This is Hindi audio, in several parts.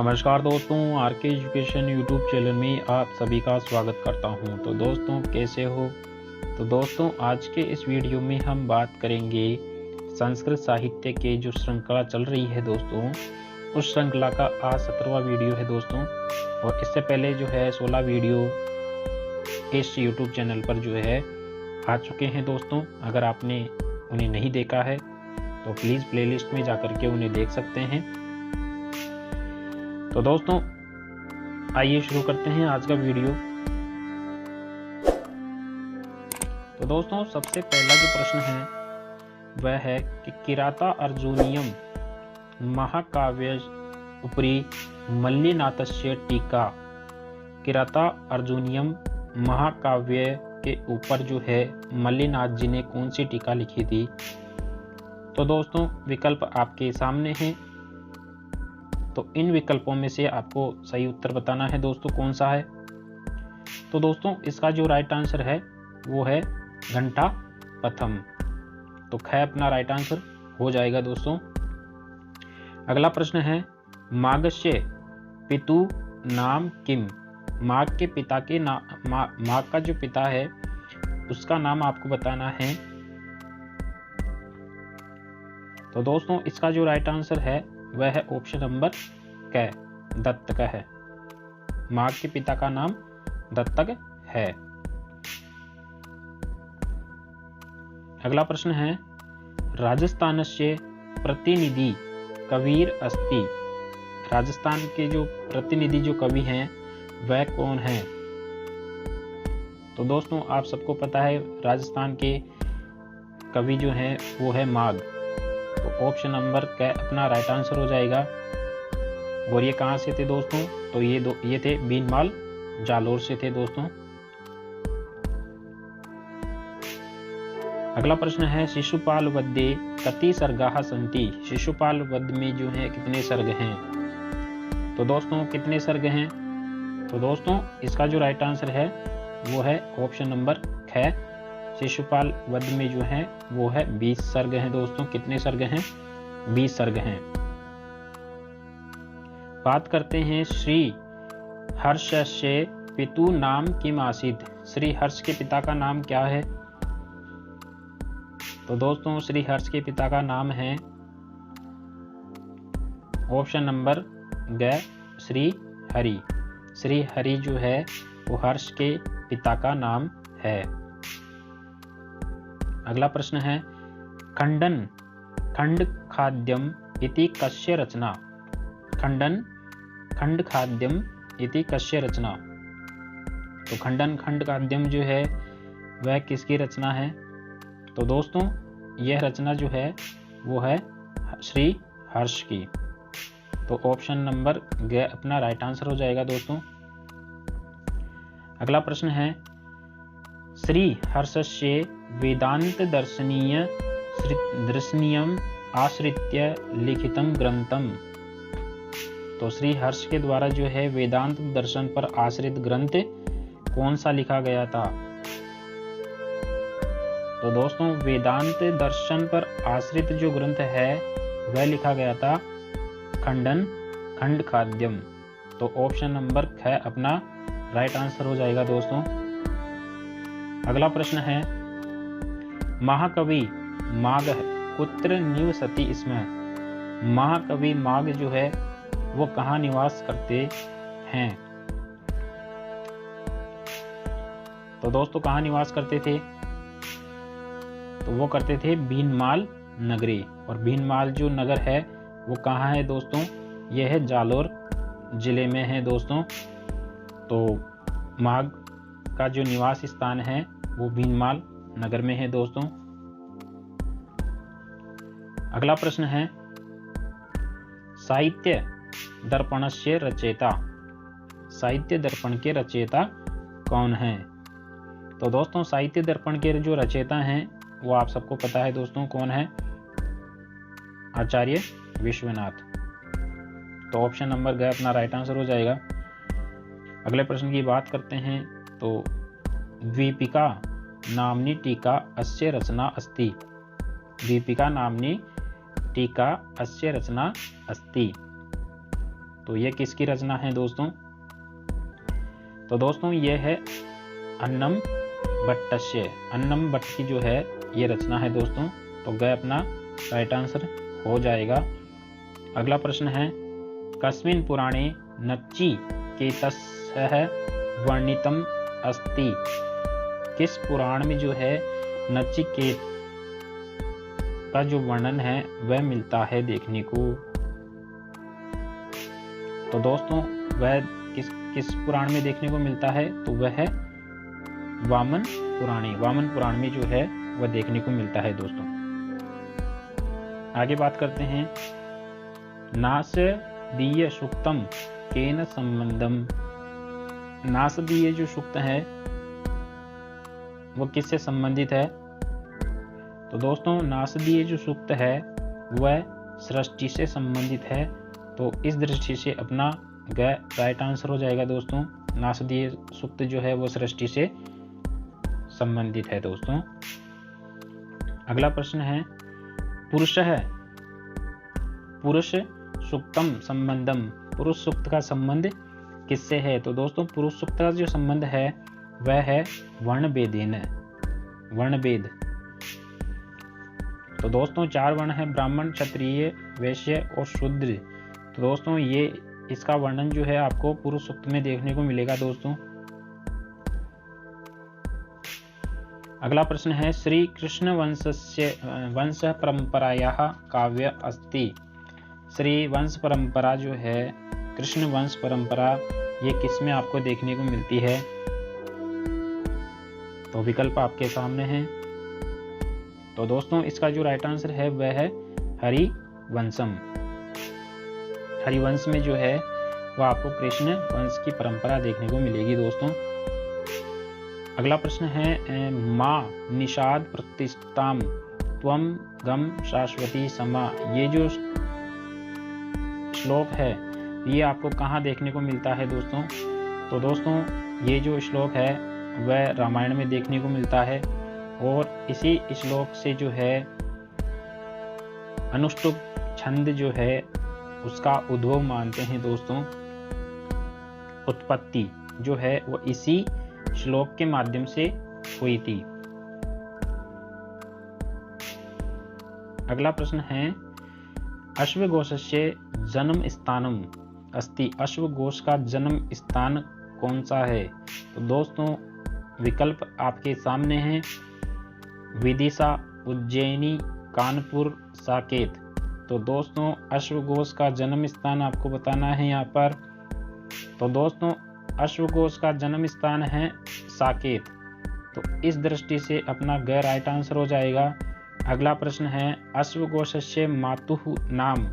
नमस्कार दोस्तों, आर के एजुकेशन यूट्यूब चैनल में आप सभी का स्वागत करता हूं। तो दोस्तों कैसे हो? तो दोस्तों आज के इस वीडियो में हम बात करेंगे संस्कृत साहित्य के जो श्रृंखला चल रही है दोस्तों, उस श्रृंखला का आज 17वां वीडियो है दोस्तों। और इससे पहले जो है 16 वीडियो इस यूट्यूब चैनल पर जो है आ चुके हैं दोस्तों। अगर आपने उन्हें नहीं देखा है तो प्लीज़ प्लेलिस्ट में जाकर के उन्हें देख सकते हैं। तो दोस्तों आइए शुरू करते हैं आज का वीडियो। तो दोस्तों सबसे पहला जो प्रश्न है वह है कि किराता अर्जुनीयम महाकाव्य उपरि मल्लिनाथस्य टीका। किराता अर्जुनीयम महाकाव्य के ऊपर जो है मल्लिनाथ जी ने कौन सी टीका लिखी थी? तो दोस्तों विकल्प आपके सामने हैं, तो इन विकल्पों में से आपको सही उत्तर बताना है दोस्तों कौन सा है। तो दोस्तों इसका जो राइट आंसर है वो है घंटा प्रथम। तो ख अपना राइट आंसर हो जाएगा दोस्तों। अगला प्रश्न है मागस्य पितु नाम किम। माग के पिता के माग का जो पिता है उसका नाम आपको बताना है। तो दोस्तों इसका जो राइट आंसर है वह है ऑप्शन नंबर क, दत्तक है। माग के पिता का नाम दत्तक है। अगला प्रश्न है राजस्थान से प्रतिनिधि कबीर अस्ति। राजस्थान के जो प्रतिनिधि जो कवि हैं वह कौन है? तो दोस्तों आप सबको पता है राजस्थान के कवि जो हैं वो है माग। तो ऑप्शन नंबर क अपना राइट आंसर हो जाएगा। और ये कहाँ से थे दोस्तों? तो ये थे बीनमाल जालोर से थे दोस्तों। अगला प्रश्न है शिशुपाल वद्ये कति सर्गाः सन्ति। शिशुपाल वध में जो है कितने सर्ग हैं? तो दोस्तों कितने सर्ग हैं? तो दोस्तों इसका जो राइट आंसर है वो है ऑप्शन नंबर ख। शिशुपाल वध में जो है वो है 20 सर्ग हैं दोस्तों। कितने सर्ग हैं? 20 सर्ग हैं। बात करते हैं श्री हर्षस्य पितु नाम किम आसीत्। श्री हर्ष के पिता का नाम क्या है? तो दोस्तों श्री हर्ष के पिता का नाम है ऑप्शन नंबर ग श्री हरि। श्री हरि जो है वो हर्ष के पिता का नाम है। अगला प्रश्न है खंडन खंड खाद्यम इति कस्य रचना। खंडन खंड खाद्यम इति कस्य रचना। तो खंडन खंड खाद्यम जो है वह किसकी रचना है? तो दोस्तों यह रचना जो है वो है श्री हर्ष की। तो ऑप्शन नंबर ग अपना राइट आंसर हो जाएगा दोस्तों। अगला प्रश्न है श्री हर्षस्य वेदांत दर्शनीय दर्शनीयम आश्रित्य लिखितम ग्रंथम। तो श्री हर्ष के द्वारा जो है वेदांत दर्शन पर आश्रित ग्रंथ कौन सा लिखा गया था? तो दोस्तों वेदांत दर्शन पर आश्रित जो ग्रंथ है वह लिखा गया था खंडन खंड खाद्यम। तो ऑप्शन नंबर ख अपना राइट आंसर हो जाएगा दोस्तों। अगला प्रश्न है महाकवि माग कुत्र निवसति स्म। महाकवि माग जो है वो कहाँ निवास करते हैं? तो दोस्तों कहाँ निवास करते थे? तो वो करते थे भीनमाल नगरी। और भीनमाल जो नगर है वो कहाँ है दोस्तों? यह है जालोर जिले में है दोस्तों। तो माग का जो निवास स्थान है वो भीनमाल नगर में है दोस्तों। अगला प्रश्न है साहित्य दर्पणस्य रचयिता। साहित्य दर्पण के रचयिता कौन हैं? तो दोस्तों साहित्य दर्पण के जो रचयिता हैं वो आप सबको पता है दोस्तों कौन है? आचार्य विश्वनाथ। तो ऑप्शन नंबर ग अपना राइट आंसर हो जाएगा। अगले प्रश्न की बात करते हैं तो द्वीपिका नामनी टीका अस्य रचना अस्ति। द्वीपिका नामनी टीका अस्य रचना अस्ति। तो ये किसकी रचना है दोस्तों? तो दोस्तों ये है अन्नम भट्टस्य। अन्नम भट्ट की जो है ये रचना है दोस्तों। तो ग अपना राइट आंसर हो जाएगा। अगला प्रश्न है कस्मिन् पुराणे नच्ची केतसः वर्णितम अस्ति। किस पुराण में जो है नचिकेत का जो वर्णन है वह मिलता है देखने को? तो दोस्तों वह किस पुराण में देखने को मिलता है? तो वह है वामन पुराणे। वामन पुराण में जो है वह देखने को मिलता है दोस्तों। आगे बात करते हैं नासदीय सूक्तम केन संबंधम। नासदीय जो सूक्त है वो किससे संबंधित है? तो दोस्तों नासदीय जो सूक्त है वह सृष्टि से संबंधित है। तो इस दृष्टि से अपना ग राइट आंसर हो जाएगा दोस्तों। नासदीय सूक्त जो है वो सृष्टि से संबंधित है दोस्तों। अगला प्रश्न है पुरुष सूक्तम संबंधम। पुरुष सूक्त का संबंध किससे है? तो दोस्तों पुरुष सूक्त का जो संबंध है वह है वर्णभेदेन। वर्णभेद। तो दोस्तों 4 वर्ण है ब्राह्मण, क्षत्रिय, वैश्य और शूद्र। तो दोस्तों ये इसका वर्णन जो है आपको पुरुष सूक्त में देखने को मिलेगा दोस्तों। अगला प्रश्न है श्री कृष्ण वंश परंपरायाः काव्य अस्ति। श्री वंश परंपरा जो है कृष्ण वंश परंपरा ये किसमें आपको देखने को मिलती है? तो विकल्प आपके सामने हैं। तो दोस्तों इसका जो राइट आंसर है वह है हरिवंशम। हरिवंश में जो है वह आपको कृष्ण वंश की परंपरा देखने को मिलेगी दोस्तों। अगला प्रश्न है माँ निषाद प्रतिष्ठाम त्वम गम शाश्वती समा। ये जो श्लोक है ये आपको कहाँ देखने को मिलता है दोस्तों? तो दोस्तों ये जो श्लोक है वह रामायण में देखने को मिलता है और इसी श्लोक से जो है अनुष्टुप छंद जो है उसका उद्भव मानते हैं दोस्तों। उत्पत्ति जो है वो इसी श्लोक के माध्यम से हुई थी। अगला प्रश्न है अश्वघोषस्य जन्म स्थानम अस्ति। अश्वघोष का जन्म स्थान कौन सा है? तो दोस्तों विकल्प आपके सामने हैं विदिशा, उज्जैनी, कानपुर, साकेत। तो दोस्तों अश्वघोष का जन्म स्थान आपको बताना है यहाँ पर। तो दोस्तों अश्वघोष का जन्म स्थान है साकेत। तो इस दृष्टि से अपना गैर राइट आंसर हो जाएगा। अगला प्रश्न है अश्वघोषस्य मातुः नाम।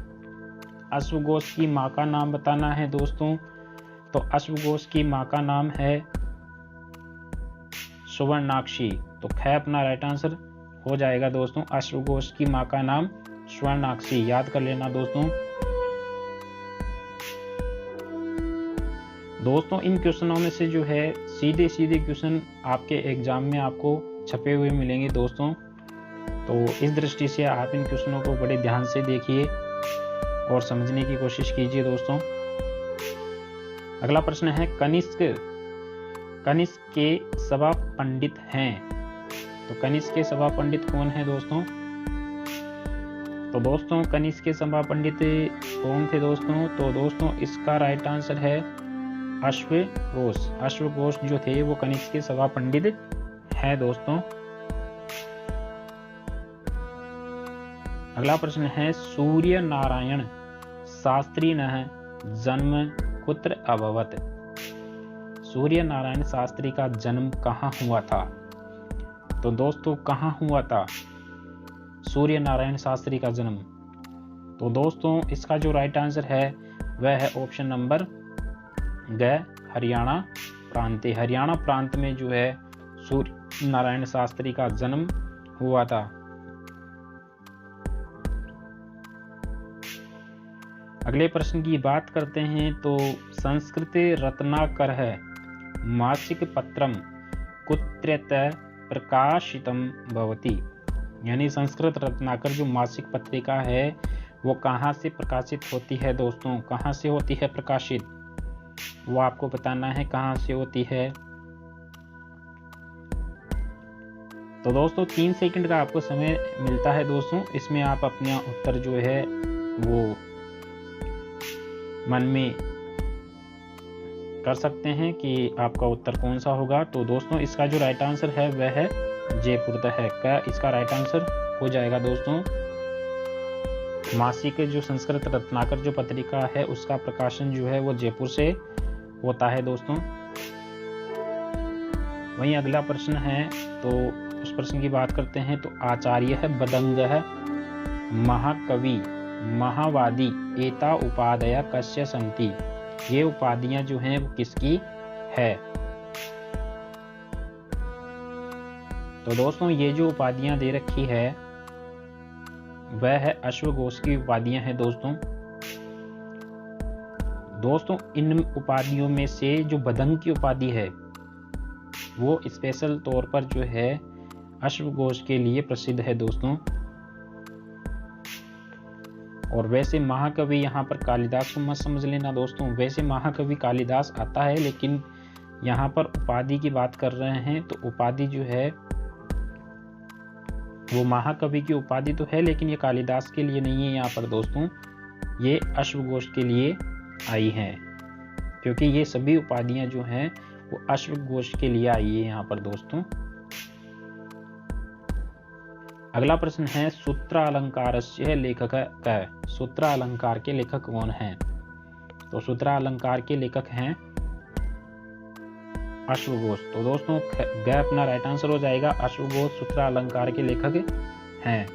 अश्वघोष की माँ का नाम बताना है दोस्तों। तो अश्वघोष की माँ का नाम है सुवर्णाक्षी। तो ख अपना राइट आंसर हो जाएगा दोस्तों। अश्वघोष की माँ का नाम सुवर्णाक्षी, याद कर लेना दोस्तों। दोस्तों इन क्वेश्चनों में से जो है सीधे क्वेश्चन आपके एग्जाम में आपको छपे हुए मिलेंगे दोस्तों। तो इस दृष्टि से आप इन क्वेश्चनों को बड़े ध्यान से देखिए और समझने की कोशिश कीजिए दोस्तों। अगला प्रश्न है कनिष्क के सभा पंडित हैं। तो कनिष्क के सभा पंडित कौन है दोस्तों? तो दोस्तों कनिष्क के सभा पंडित कौन थे दोस्तों? तो दोस्तों इसका राइट आंसर है अश्वघोष। अश्वघोष जो थे वो कनिष्क के सभा पंडित है दोस्तों। अगला प्रश्न है सूर्य नारायण शास्त्रिणः जन्म कुत्र अभवत्। सूर्य नारायण शास्त्री का जन्म कहाँ हुआ था? तो दोस्तों कहाँ हुआ था सूर्य नारायण शास्त्री का जन्म? तो दोस्तों इसका जो राइट आंसर है वह है ऑप्शन नंबर ग हरियाणा प्रांत। हरियाणा प्रांत में जो है सूर्य नारायण शास्त्री का जन्म हुआ था। अगले प्रश्न की बात करते हैं तो संस्कृत रत्नाकर है मासिक पत्रम कुत्रत प्रकाशितम भवति। यानी संस्कृत रत्नाकर जो मासिक पत्रिका है वो कहाँ से प्रकाशित होती है दोस्तों, कहाँ से होती है प्रकाशित, वो आपको बताना है कहाँ से होती है। तो दोस्तों 3 सेकंड का आपको समय मिलता है दोस्तों, इसमें आप अपना उत्तर जो है वो मन में कर सकते हैं कि आपका उत्तर कौन सा होगा। तो दोस्तों इसका जो राइट आंसर है वह है जयपुर है का इसका राइट आंसर हो जाएगा दोस्तों। मासिक जो संस्कृत रत्नाकर जो पत्रिका है उसका प्रकाशन जो है वो जयपुर से होता है दोस्तों। वहीं अगला प्रश्न है, तो उस प्रश्न की बात करते हैं। तो आचार्य है बदंग है महाकवि महावादी एता उपादया कस्य संति, ये उपाधियां जो हैं वो किसकी है। तो दोस्तों ये जो उपाधियां दे रखी है वह है अश्वघोष की उपाधियां हैं दोस्तों। दोस्तों इन उपाधियों में से जो बदंग की उपाधि है वो स्पेशल तौर पर जो है अश्वघोष के लिए प्रसिद्ध है दोस्तों। और वैसे महाकवि यहाँ पर कालिदास को मत समझ लेना दोस्तों, वैसे महाकवि कालिदास आता है, लेकिन यहाँ पर उपाधि की बात कर रहे हैं। तो उपाधि जो है वो महाकवि की उपाधि तो है, लेकिन ये कालिदास के लिए नहीं है यहाँ पर दोस्तों, ये अश्वघोष के लिए आई हैं, क्योंकि ये सभी उपाधियां जो हैं वो अश्वघोष के लिए आई है यहाँ पर दोस्तों। अगला प्रश्न है सूत्रालंकारस्य लेखक है, सूत्रालंकार के लेखक कौन हैं। तो सूत्रालंकार के लेखक हैं अश्वघोष। तो दोस्तों ग अपना राइट आंसर हो जाएगा, अश्वघोष सूत्रालंकार के लेखक हैं।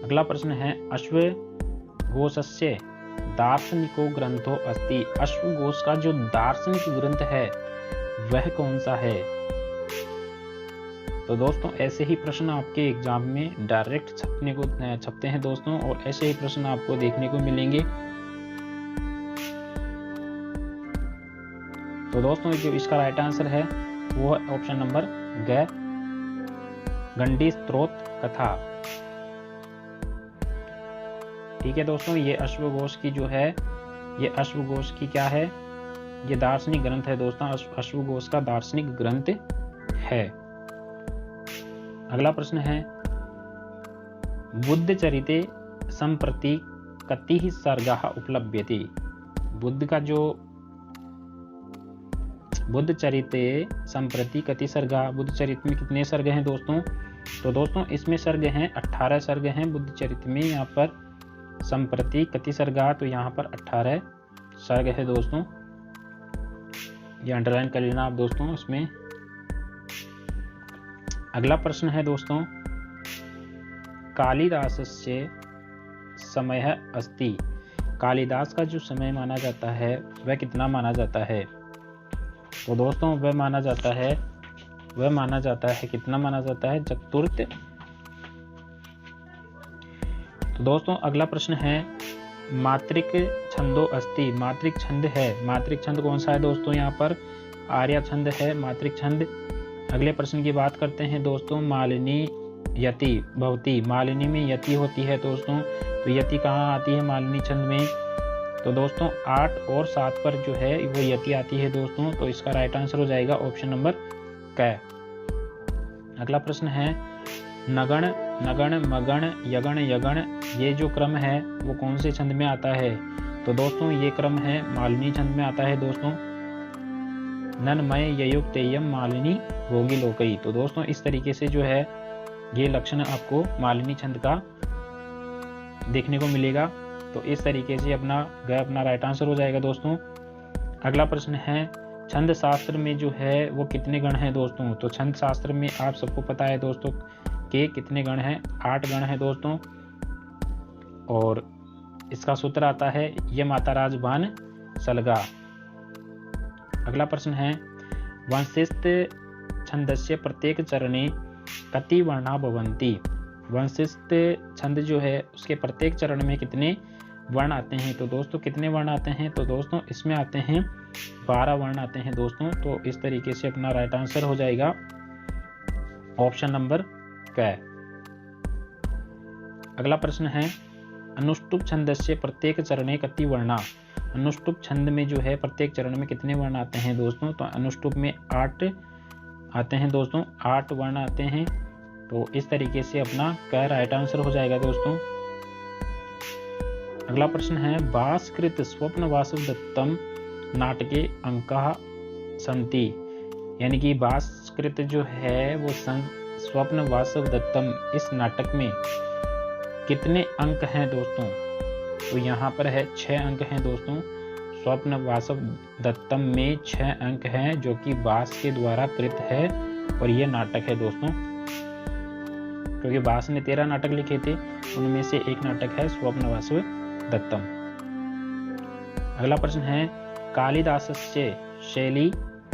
अगला प्रश्न है अश्वघोषस्य दार्शनिको ग्रंथो अस्ति, अश्वघोष का जो दार्शनिक ग्रंथ है वह कौन सा है। तो दोस्तों ऐसे ही प्रश्न आपके एग्जाम में डायरेक्ट छपते हैं दोस्तों, और ऐसे ही प्रश्न आपको देखने को मिलेंगे। तो दोस्तों जो इसका राइट आंसर है वो है ऑप्शन नंबर ग गंडी स्त्रोत कथा। ठीक है दोस्तों, ये अश्वघोष की जो है, ये अश्वघोष की क्या है, ये दार्शनिक ग्रंथ है दोस्तों, अश्वघोष का दार्शनिक ग्रंथ है। अगला प्रश्न है बुद्ध चरिते संप्रति कति सर्गः उपलभ्यते, बुद्ध का जो बुद्ध चरिते संप्रति कति सर्गः, बुद्ध चरित में कितने सर्ग हैं दोस्तों। तो दोस्तों इसमें सर्ग हैं 18 सर्ग हैं बुद्ध चरित में। यहाँ पर संप्रति कति सर्गः, तो यहाँ पर 18 सर्ग है दोस्तों, ये अंडरलाइन कर लेना आप दोस्तों इसमें। अगला प्रश्न है दोस्तों कालिदासस्य समय अस्ति, कालिदास का जो समय माना जाता है वह कितना माना जाता है। तो दोस्तों वह माना जाता है कितना माना जाता है, चतुर्थ। तो दोस्तों अगला प्रश्न है मात्रिक छंदो अस्ति, मात्रिक छंद है, मात्रिक छंद कौन सा है दोस्तों, यहाँ पर आर्या छंद है मात्रिक छंद। अगले प्रश्न की बात करते हैं दोस्तों मालिनी यति भवती, मालिनी में यति होती है दोस्तों, तो यति कहाँ आती है मालिनी छंद में। तो दोस्तों 8 और 7 पर जो है वो यति आती है दोस्तों, तो इसका राइट आंसर हो जाएगा ऑप्शन नंबर क। अगला प्रश्न है नगण नगण मगण यगण यगण, ये जो क्रम है वो कौन से छंद में आता है। तो दोस्तों ये क्रम है मालिनी छंद में आता है दोस्तों। नन्मय ययुक्तेयम मालिनी भोगी लोकई, तो दोस्तों इस तरीके से जो है ये लक्षण आपको मालिनी छंद का देखने को मिलेगा। तो इस तरीके से अपना राइट आंसर हो जाएगा दोस्तों। अगला प्रश्न है छंद शास्त्र में जो है वो कितने गण हैं दोस्तों। तो छंद शास्त्र में आप सबको पता है दोस्तों के कितने गण हैं, 8 गण हैं दोस्तों, और इसका सूत्र आता है ये माताराज बान सलगा। अगला प्रश्न है वंशिष्ठ छंदस्य प्रत्येक चरणे कति वर्णा भवन्ति, वंशिष्ठ छंद जो है उसके प्रत्येक चरण में कितने वर्ण आते हैं। तो दोस्तों कितने वर्ण आते हैं, तो दोस्तों इसमें आते हैं 12 वर्ण आते हैं दोस्तों। तो इस तरीके से अपना राइट आंसर हो जाएगा ऑप्शन नंबर क। अगला प्रश्न है अनुष्टुप छंदस्य प्रत्येक चरणे कति वर्णा। अनुष्टुप छंद में जो है प्रत्येक चरण में कितने वर्ण आते हैं दोस्तों, तो अनुष्टुप में 8 आते हैं दोस्तों, 8 वर्ण आते हैं। तो इस तरीके से अपना क्या राइट आंसर हो जाएगा दोस्तों। अगला प्रश्न है भास्कृत स्वप्न वासुदत्तम नाटके अंका संति, यानी कि भास्कृत जो है वो स्वप्न वासुदत्तम इस नाटक में कितने अंक हैं दोस्तों, तो यहाँ पर है 6 अंक हैं दोस्तों। स्वप्न वासुदत्तम में 6 अंक हैं जो कि भास के द्वारा कृत है और ये नाटक है दोस्तों, क्योंकि भास ने 13 नाटक लिखे थे, उनमें से एक नाटक है स्वप्न वासुदत्तम। अगला प्रश्न है कालिदासस्य शैली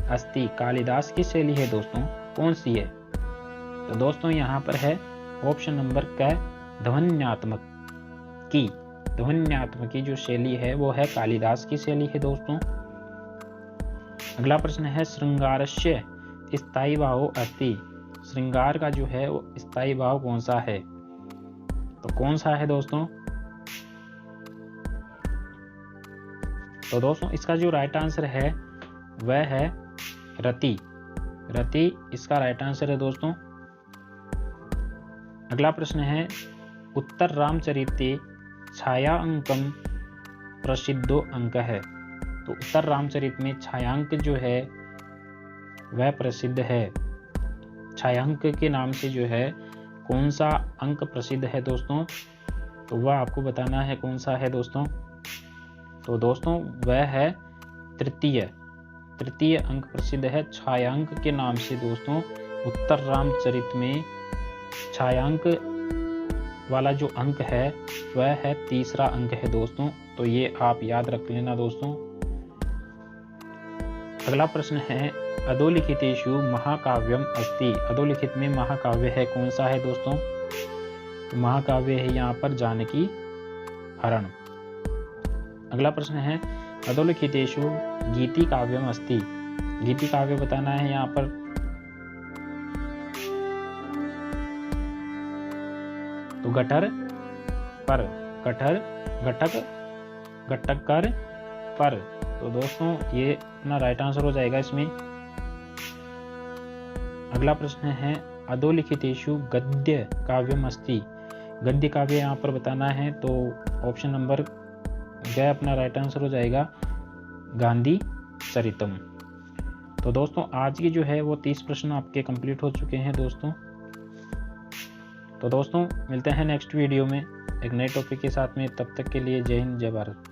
अस्ति, कालिदास की शैली है दोस्तों कौन सी है, तो दोस्तों यहाँ पर है ऑप्शन नंबर क ध्वन्यात्मक की। ध्वन्यात्मक की जो शैली है वो है कालिदास की शैली है दोस्तों। अगला प्रश्न है श्रृंगारस्य स्थायी भाव अस्ति, श्रृंगार का जो है वो स्थायी भाव कौन सा है, तो कौन सा है दोस्तों, तो दोस्तों इसका जो राइट आंसर है वह है रति। रति इसका राइट आंसर है दोस्तों। अगला प्रश्न है उत्तर रामचरिते छाया अंकम प्रसिद्धो अंक है, तो उत्तर रामचरित में छायांक जो है वह प्रसिद्ध है। छायांक के नाम से जो है कौन सा अंक प्रसिद्ध है दोस्तों, तो वह आपको बताना है कौन सा है दोस्तों, तो दोस्तों वह है तृतीय अंक प्रसिद्ध है छायांक के नाम से दोस्तों। उत्तर रामचरित में छायांक वाला जो अंक है वह है 3रा अंक है दोस्तों, तो ये आप याद रख लेना दोस्तों। अगला प्रश्न है अधोलिखितेषु महाकाव्यम अस्ति, अधोलिखित में महाकाव्य है कौन सा है दोस्तों, तो महाकाव्य है यहाँ पर जानकी हरण। अगला प्रश्न है अधोलिखितेषु गीति काव्यम अस्ति, गीति काव्य बताना है यहाँ पर, तो गठर पर, गठर घटक घटकर पर, तो दोस्तों ये अपना राइट आंसर हो जाएगा इसमें। अगला प्रश्न है अधोलिखितेषु गद्य काव्यम अस्ति, गद्य काव्य यहाँ पर बताना है, तो ऑप्शन नंबर गया अपना राइट आंसर हो जाएगा गांधी चरितम। तो दोस्तों आज की जो है वो 30 प्रश्न आपके कंप्लीट हो चुके हैं दोस्तों। तो दोस्तों मिलते हैं नेक्स्ट वीडियो में एक नए टॉपिक के साथ में, तब तक के लिए जय हिंद जय भारत।